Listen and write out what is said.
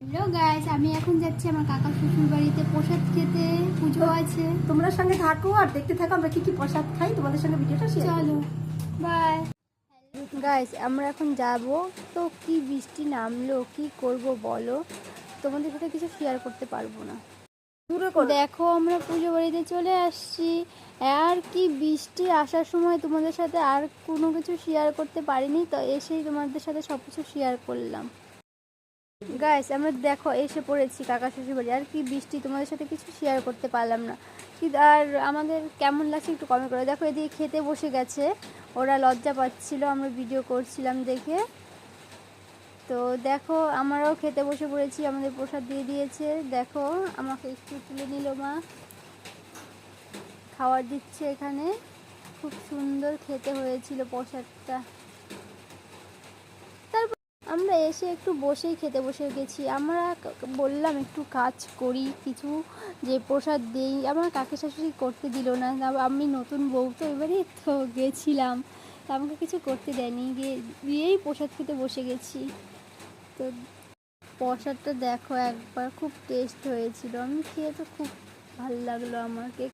Hello guys, আমি এখন যাচ্ছি আমার কাকা শ্বশুর বাড়িতে প্রসাদ খেতে। পুজো আছে, তোমরা সঙ্গে থাকো আর দেখতে থাকো আমরা কি কি প্রসাদ খাই, তোমাদের সঙ্গে ভিডিওটা শেয়ার চলো করবো। বাই। গাইস আমরা এখন যাব, তো কি বৃষ্টি নামলো, কি করব বলো, তোমাদের সাথে কিছু শেয়ার করতে পারবো না। দূরে করো। দেখো আমরা পুজো বাড়িতে চলে আসছি, আর কি বৃষ্টি, আসার সময় তোমাদের সাথে আর কোনো কিছু শেয়ার করতে পারিনি, তো এসেই তোমাদের সাথে সব কিছু শেয়ার করলাম। গাইস আমরা দেখো এসে পড়েছি কাকা শ্বশুর বাড়ি, আর কি বৃষ্টি, তোমাদের সাথে কিছু শেয়ার করতে পারলাম না। কি আর আমাদের কেমন লাগছে একটু কমেন্ট করে। দেখো এদিকে খেতে বসে গেছে, ওরা লজ্জা পাচ্ছিল আমরা ভিডিও করছিলাম দেখে। তো দেখো আমরাও খেতে বসে পড়েছি, আমাদের প্রসাদ দিয়ে দিয়েছে। দেখো আমাকে একটু তুলে নিল মা, খাবার দিচ্ছে এখানে। খুব সুন্দর খেতে হয়েছিল প্রসাদটা। আমরা এসে একটু বসেই খেতে বসে গেছি। আমরা বললাম একটু কাজ করি কিছু, যে প্রসাদ দেই, আমার কাকি শাশুড়ি করতে দিল না। আমি নতুন বউ তো এবারে তো গেছিলাম, তো আমাকে কিছু করতে দেয়নি, গিয়েই প্রসাদ খেতে বসে গেছি। তো প্রসাদটা দেখো একবার, খুব টেস্ট হয়েছিল, আমি খেয়ে তো খুব ভালো লাগলো আমাকে।